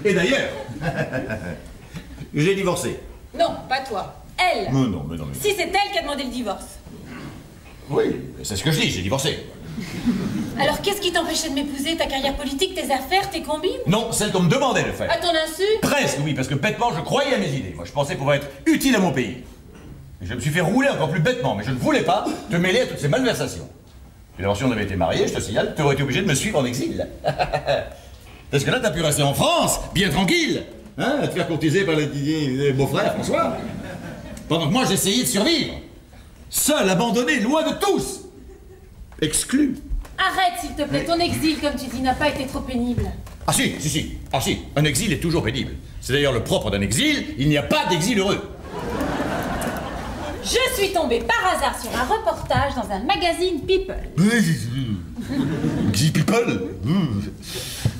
Et d'ailleurs, j'ai divorcé. Non, pas toi. Elle. Mais non. Si c'est elle qui a demandé le divorce. Oui, c'est ce que je dis, j'ai divorcé. Alors qu'est-ce qui t'empêchait de m'épouser? Ta carrière politique, tes affaires, tes combines? Non, celle qu'on me demandait de faire. À ton insu? Presque, oui, parce que bêtement, je croyais à mes idées. Moi, je pensais pouvoir être utile à mon pays. Et je me suis fait rouler encore plus bêtement, mais je ne voulais pas te mêler à toutes ces malversations. Et alors, si on avait été mariés, je te signale, tu aurais été obligé de me suivre en exil. Parce que là, t'as pu rester en France, bien tranquille, hein, à te faire courtiser par les beaux-frères, François. Pendant que moi, j'essayais de survivre. Seul, abandonné, loin de tous. Exclu. Arrête, s'il te plaît, ton exil, comme tu dis, n'a pas été trop pénible. Ah si. Ah si, un exil est toujours pénible. C'est d'ailleurs le propre d'un exil, il n'y a pas d'exil heureux. Je suis tombée par hasard sur un reportage dans un magazine People. Exil People.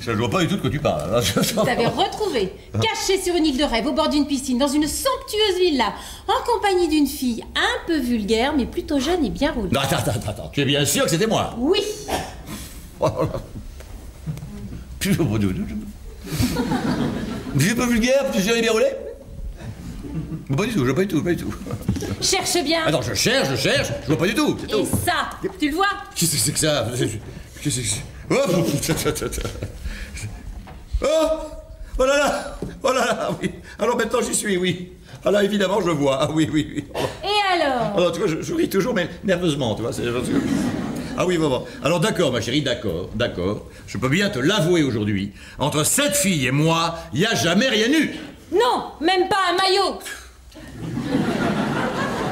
Je ne vois pas du tout de quoi tu parles. Je t'avais retrouvé, caché sur une île de rêve, au bord d'une piscine, dans une somptueuse villa, en compagnie d'une fille un peu vulgaire, mais plutôt jeune et bien roulée. Non, attends, tu es bien sûr que c'était moi? Oui. Je suis pas vulgaire, tu es bien roulé? Pas du tout. Cherche bien. Attends, je cherche, je vois pas du tout, c'est tout. Et ça, tu le vois? Qu'est-ce que c'est que ça? Qu'est-ce que c'est? Oh là là, oui. Alors maintenant j'y suis, oui. Ah là, évidemment, je vois. Ah oui. Et alors? Alors, tu vois, je ris toujours, mais nerveusement, tu vois. Ah oui, bon. Alors d'accord, ma chérie, d'accord. Je peux bien te l'avouer aujourd'hui. Entre cette fille et moi, il n'y a jamais rien eu. Non, même pas un maillot.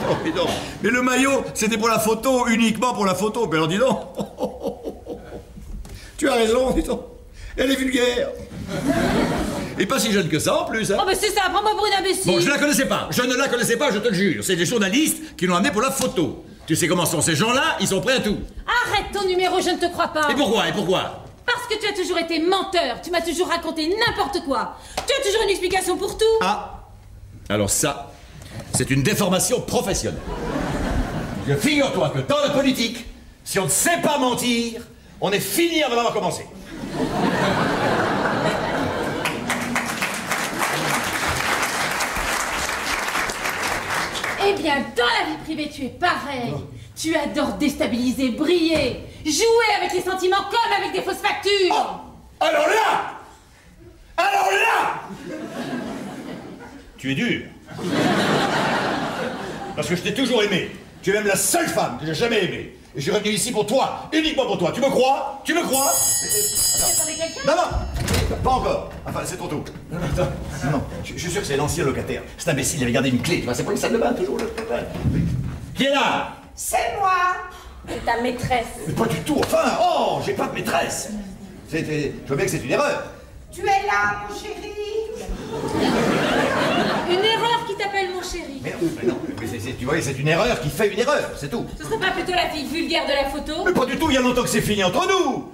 Oh, mais non. Mais le maillot, c'était pour la photo, uniquement pour la photo. Mais alors dis donc. Tu as raison, dis donc. Elle est vulgaire. Et pas si jeune que ça en plus, hein. Oh, mais c'est ça, prends-moi pour une imbécile. Bon, je ne la connaissais pas, je te le jure. C'est des journalistes qui l'ont amené pour la photo. Tu sais comment sont ces gens-là, ils sont prêts à tout. Arrête ton numéro, je ne te crois pas. Et pourquoi? Parce que tu as toujours été menteur, tu m'as toujours raconté n'importe quoi. Tu as toujours une explication pour tout. Ah, alors ça, c'est une déformation professionnelle. Figure-toi que dans la politique, si on ne sait pas mentir, on est fini avant d'avoir commencé. Eh bien, dans la vie privée, tu es pareil. Tu adores déstabiliser, briller, jouer avec les sentiments comme avec des fausses factures. Oh, alors là Tu es dur. Parce que je t'ai toujours aimé. Tu es même la seule femme que j'ai jamais aimée. Et je suis revenu ici pour toi, uniquement pour toi. Tu me crois? Tu attendais quelqu'un? Non, pas encore. Enfin, c'est trop tôt. Non, je suis sûr que c'est l'ancien locataire. Cet imbécile, il avait gardé une clé. Tu vois, c'est pas une salle de bain, toujours. Qui est là? C'est moi. C'est ta maîtresse. Mais pas du tout, enfin. Oh, j'ai pas de maîtresse. Je vois bien que c'est une erreur. Tu es là, mon chéri. Une erreur qui t'appelle mon chéri. Mais non, tu vois, c'est une erreur qui fait une erreur, c'est tout. Ce serait pas plutôt la fille vulgaire de la photo? Mais pas du tout, il y a longtemps que c'est fini entre nous.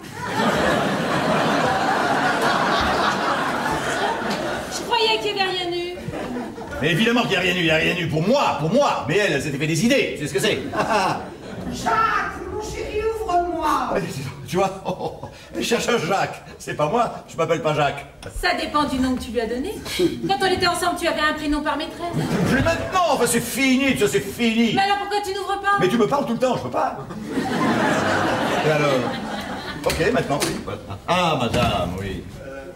Je croyais qu'il n'y avait rien eu. Mais évidemment qu'il n'y a rien eu pour moi. Mais elle s'était fait des idées, tu sais ce que c'est. Jacques, mon chéri, ouvre-moi. Tu vois, elle cherche un Jacques. C'est pas moi, je m'appelle pas Jacques. Ça dépend du nom que tu lui as donné. Quand on était ensemble, tu avais un prénom par maîtresse. Plus maintenant, enfin c'est fini, ça c'est fini. Mais alors pourquoi tu n'ouvres pas? Mais tu me parles tout le temps, je peux pas. Et alors? Ok, maintenant, oui. Ah, madame, oui.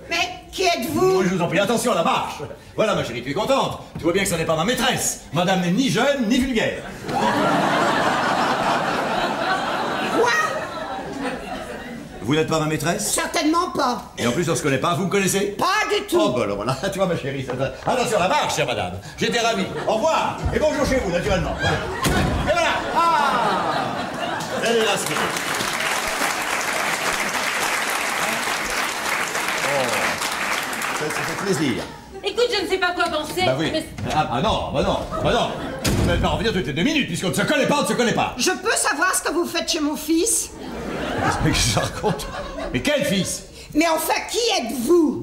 Mais qui êtes-vous? Oui, je vous en prie, attention à la marche. Voilà, ma chérie, tu es contente. Tu vois bien que ça n'est pas ma maîtresse. Madame n'est ni jeune, ni vulgaire. Quoi? Vous n'êtes pas ma maîtresse? Certainement pas. Et en plus, on se connaît pas, vous me connaissez? Pas du tout. Oh, bah alors voilà, tu vois, ma chérie. Attention à la marche, chère madame. J'étais ravi. Au revoir. Et bonjour chez vous, naturellement. Voilà. Et voilà. Ah! Elle est là, ce Ça fait plaisir. Écoute, je ne sais pas quoi penser. Bah oui. Mais... Ah non. Vous n'allez pas revenir toutes les 2 minutes, puisqu'on ne se connaît pas, Je peux savoir ce que vous faites chez mon fils? Mais qu'est-ce que je raconte? Mais quel fils? Mais enfin, qui êtes-vous?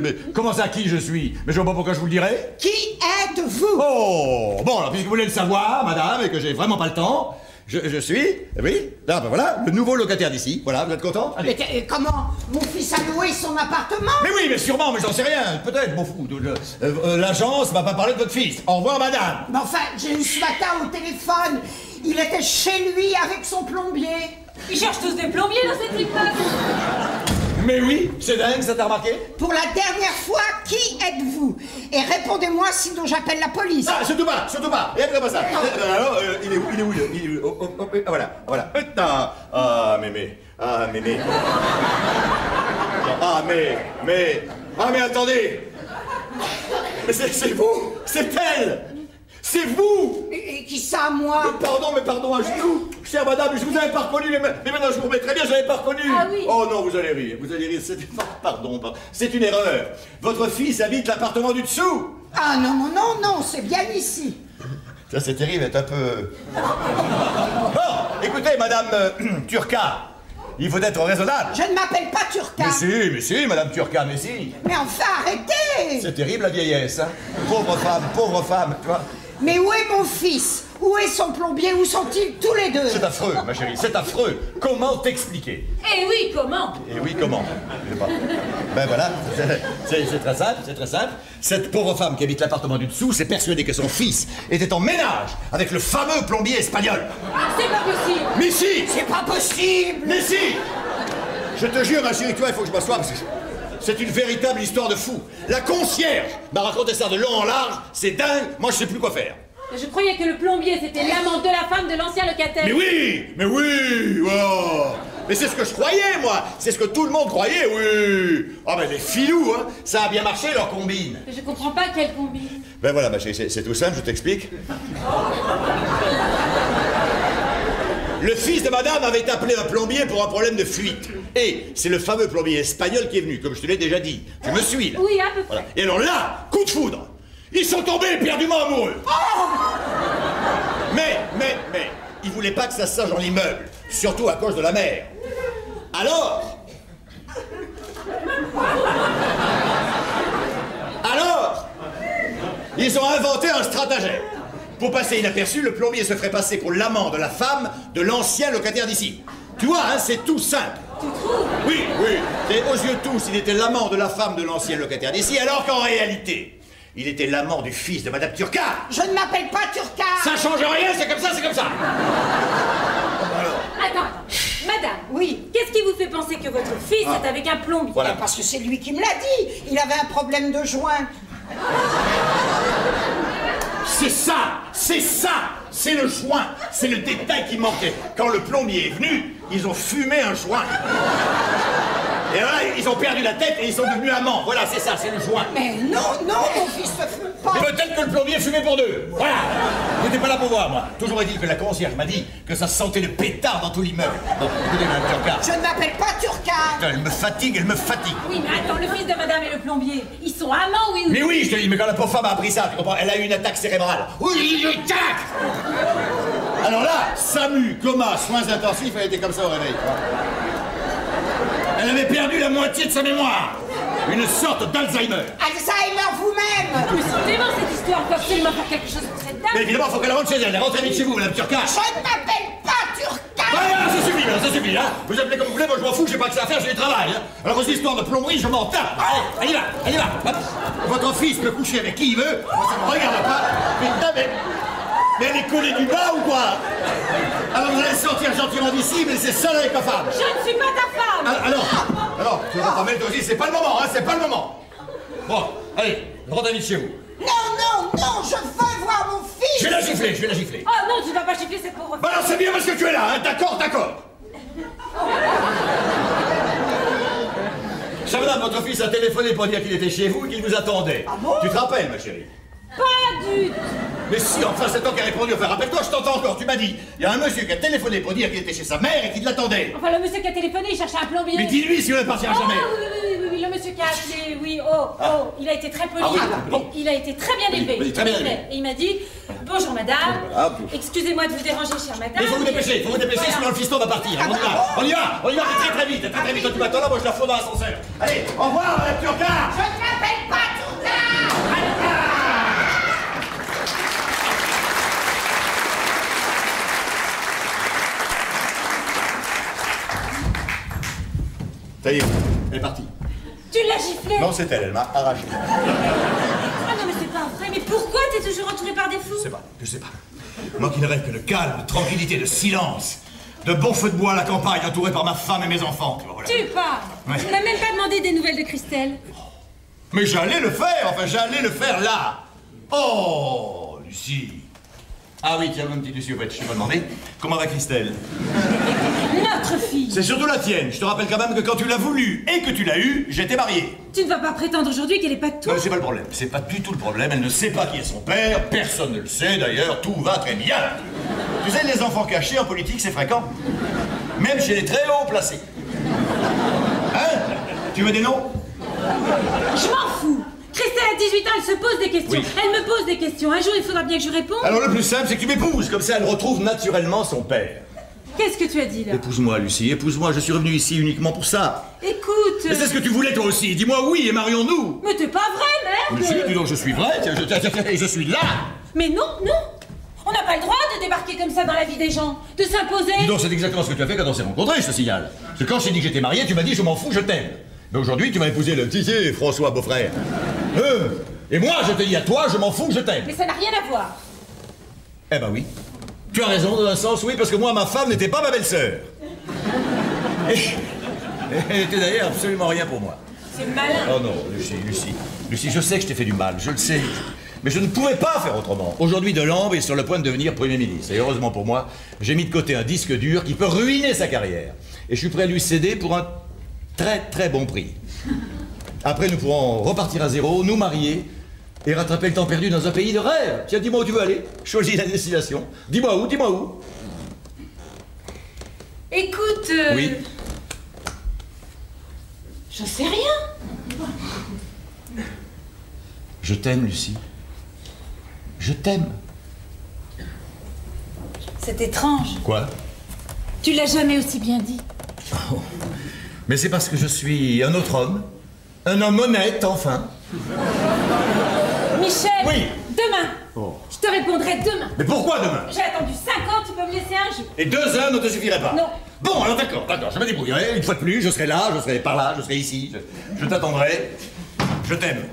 Mais comment ça, qui je suis? Mais je vois pas pourquoi je vous le dirais. Qui êtes-vous? Oh! Bon, alors, puisque vous voulez le savoir, madame, et que j'ai vraiment pas le temps, Je suis, oui, là, ben voilà, le nouveau locataire d'ici. Voilà, vous êtes content? Allez. Mais comment? Mon fils a loué son appartement? Mais oui, mais sûrement, mais j'en sais rien. Peut-être, m'en fous. L'agence m'a pas parlé de votre fils. Au revoir, madame. Mais enfin, j'ai eu ce matin au téléphone. Il était chez lui avec son plombier. Ils cherchent tous des plombiers dans cette immeuble. Mais oui, c'est dingue, ça t'a remarqué? Pour la dernière fois, qui êtes-vous? Et répondez-moi sinon j'appelle la police. Ah, surtout pas, surtout pas. Et après pas ça. Alors, il est où? Voilà. Ah, mémé. Ah, mémé. Ah, mais attendez. Mais c'est vous. C'est elle. C'est vous. Et qui ça, moi? Mais pardon, à genoux. Chère madame, je vous avais pas reconnu, mais maintenant je vous remets très bien, je l'avais pas reconnu. Ah oui. Oh non, vous allez rire, pardon, c'est une erreur. Votre fils habite l'appartement du dessous. Ah non, c'est bien ici. Ça c'est terrible, est un peu... Bon, écoutez, madame Turca, il faut être raisonnable. Je ne m'appelle pas Turca. Mais si, madame Turca, mais si. Mais enfin, arrêtez. C'est terrible la vieillesse, hein. Pauvre femme, tu vois. Mais où est mon fils? Où est son plombier? Où sont-ils tous les deux? C'est affreux, ma chérie, c'est affreux. Comment t'expliquer? Eh oui, comment? Et oui, comment? Je sais pas. Ben voilà, c'est très simple. Cette pauvre femme qui habite l'appartement du dessous s'est persuadée que son fils était en ménage avec le fameux plombier espagnol. C'est pas possible. Mais si! C'est pas possible. Mais si! Je te jure, ma chérie, toi, il faut que je m'assoie parce que c'est une véritable histoire de fou. La concierge m'a raconté ça de long en large, c'est dingue, moi je sais plus quoi faire. Je croyais que le plombier, c'était l'amant de la femme de l'ancien locataire. Mais oui, oh. Mais c'est ce que je croyais, moi. C'est ce que tout le monde croyait, oui. Ah ben les filous, hein. Ça a bien marché, leur combine. Je comprends pas quelle combine. Ben voilà, ma chérie, c'est tout simple, je t'explique. Le fils de madame avait appelé un plombier pour un problème de fuite. Et c'est le fameux plombier espagnol qui est venu, comme je te l'ai déjà dit. Tu me suis, là? Oui, à peu près. Voilà. Et alors là, coup de foudre. Ils sont tombés éperdument amoureux. Mais, ils voulaient pas que ça se sache dans l'immeuble. Surtout à cause de la mère. Alors, ils ont inventé un stratagème. Pour passer inaperçu, le plombier se ferait passer pour l'amant de la femme de l'ancien locataire d'ici. Tu vois, hein, c'est tout simple. Tu trouves? Oui. Et aux yeux de tous, il était l'amant de la femme de l'ancien locataire d'ici, alors qu'en réalité, il était l'amant du fils de madame Turca. Je ne m'appelle pas Turca. Ça change rien, c'est comme ça. Attends. Madame. Oui. Qu'est-ce qui vous fait penser que votre fils est avec un plombier? Voilà. Parce que c'est lui qui me l'a dit. Il avait un problème de joint. C'est le joint, c'est le détail qui manquait. Quand le plombier est venu, ils ont fumé un joint. Et là, ils ont perdu la tête et ils sont devenus amants. Voilà, c'est ça, c'est le joint. Mais non, mon fils ne fume pas. Peut-être que le plombier fumait pour deux. Voilà. Vous n'étiez pas là pour voir, moi. Toujours est-il que la concierge m'a dit que ça sentait le pétard dans tout l'immeuble. Bon, écoutez, madame Turca. Je ne m'appelle pas Turca. Elle me fatigue. Oui, mais attends, le fils de madame et le plombier, ils sont amants, oui ou non? Mais oui, je te dis, mais quand la pauvre femme a appris ça, tu comprends, elle a eu une attaque cérébrale. Oui, tac. Alors là, SAMU, coma, soins intensifs, elle était comme ça au réveil. Elle avait perdu la moitié de sa mémoire. Une sorte d'Alzheimer. Alzheimer vous-même. Mais c'est dément cette histoire, faut absolument faire quelque chose pour cette dame. Mais évidemment, faut qu'elle rentre chez elle. Rentrez vite chez vous, madame Turca. Je ne m'appelle pas Turca. Voilà, ça suffit, hein. Vous appelez comme vous voulez, moi je m'en fous, j'ai pas que ça à faire, j'ai du travail, hein. Alors aux histoires de plomberie, je m'en tape. Allez, y va. Hop. Votre fils peut coucher avec qui il veut, moi ça me regarde pas. Mais elle est collée du bas ou quoi? Alors vous allez sortir gentiment d'ici, mais c'est seul avec ma femme. Je ne suis pas ta femme. Alors, tu vas pas mettre aussi, c'est pas le moment, hein, c'est pas le moment. Bon, allez, rentrez vite chez vous. Non, je veux voir mon fils. Je vais la gifler. Oh non, tu vas pas gifler cette pauvre femme. Bah non, c'est bien parce que tu es là, hein, d'accord. Chère madame, votre fils a téléphoné pour dire qu'il était chez vous et qu'il vous attendait. Ah bon? Tu te rappelles, ma chérie? Pas du tout. Mais si, enfin, c'est toi qui as répondu. Enfin, rappelle-toi, je t'entends encore. Tu m'as dit, il y a un monsieur qui a téléphoné pour dire qu'il était chez sa mère et qu'il l'attendait. Enfin, le monsieur qui a téléphoné, il cherchait un plombier. Mais dis-lui si on ne partira Oh, jamais. oui, le monsieur qui a appelé, oui, il a été très poli. Ah oui, bon. Il a été très bien élevé. Oui, très bien élevé. Et il m'a dit, bonjour madame, Voilà. excusez-moi de vous déranger, chère madame. Mais il faut vous dépêcher, Voilà. sinon le fiston va partir. On y va, très vite. Toi, tu m'attends là, moi je la fous dans l'ascenseur. Allez, au revoir, madame Turca. Je ne m'appelle pas Turca. Ça y est, elle est partie. Tu l'as giflé? Non, c'est elle m'a arraché. Ah non, mais c'est pas vrai. Mais pourquoi t'es toujours entouré par des fous? Je sais pas. Moi qui ne rêve que de calme, de tranquillité, de silence, de bons feux de bois à la campagne, entouré par ma femme et mes enfants. Tu vois, voilà. Tu parles. Ouais. Tu m'as même pas demandé des nouvelles de Christelle. Mais j'allais le faire, enfin j'allais le faire là. Oh, Lucie. Ah oui, tiens, mon petit Lucie, au fait, je t'ai pas demandé. Comment va Christelle? Notre fille. C'est surtout la tienne. Je te rappelle quand même que quand tu l'as voulu et que tu l'as eu, j'étais marié. Tu ne vas pas prétendre aujourd'hui qu'elle est pas de toi. Non, mais c'est pas le problème. C'est pas du tout le problème. Elle ne sait pas qui est son père. Personne ne le sait d'ailleurs. Tout va très bien. Tu sais, les enfants cachés en politique, c'est fréquent. Même chez les très hauts placés. Hein? Tu veux des noms? Je m'en fous. Christelle a 18 ans, elle se pose des questions. Oui. Elle me pose des questions. Un jour, il faudra bien que je réponde. Alors le plus simple, c'est que tu m'épouses. Comme ça, elle retrouve naturellement son père. Qu'est-ce que tu as dit là? Épouse-moi, Lucie. Épouse-moi. Je suis revenu ici uniquement pour ça. Écoute. Mais c'est ce que tu voulais toi aussi. Dis-moi oui et marions-nous. Mais t'es pas vrai, merde. Lucie, dis donc, je suis vrai. Tiens, je suis là. Mais non, non. On n'a pas le droit de débarquer comme ça dans la vie des gens, de s'imposer. Dis donc, c'est exactement ce que tu as fait quand on s'est rencontrés, je te signale. Parce que quand je t'ai dit que j'étais marié, tu m'as dit je m'en fous, je t'aime. Mais aujourd'hui, tu vas épouser le petit François, beau-frère. Et moi, je te dis à toi, je m'en fous, je t'aime. Mais ça n'a rien à voir. Eh ben oui. Tu as raison, dans un sens, oui, parce que moi, ma femme n'était pas ma belle-sœur. Et elle était d'ailleurs absolument rien pour moi. C'est malin. Oh non, Lucie, je sais que je t'ai fait du mal, je le sais. Mais je ne pouvais pas faire autrement. Aujourd'hui, Delambre est sur le point de devenir Premier ministre. Et heureusement pour moi, j'ai mis de côté un disque dur qui peut ruiner sa carrière. Et je suis prêt à lui céder pour un très très bon prix. Après, nous pourrons repartir à zéro, nous marier et rattraper le temps perdu dans un pays de rêve. Tiens, dis-moi où tu veux aller. Choisis la destination. Dis-moi où, dis-moi où. Écoute. Oui. Je sais rien. Je t'aime, Lucie. Je t'aime. C'est étrange. Quoi? Tu l'as jamais aussi bien dit. Oh. Mais c'est parce que je suis un autre homme. Un homme honnête, enfin. Michel. Oui. Demain. Oh. Je te répondrai demain. Mais pourquoi demain? J'ai attendu 5 ans, tu peux me laisser un jour. Et 2 heures ne te suffiraient pas? Non. Bon, alors d'accord, je me débrouillerai. Une fois de plus, je serai là, je serai par là, je serai ici. Je t'attendrai. Je t'aime.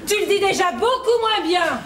Tu le dis déjà beaucoup moins bien.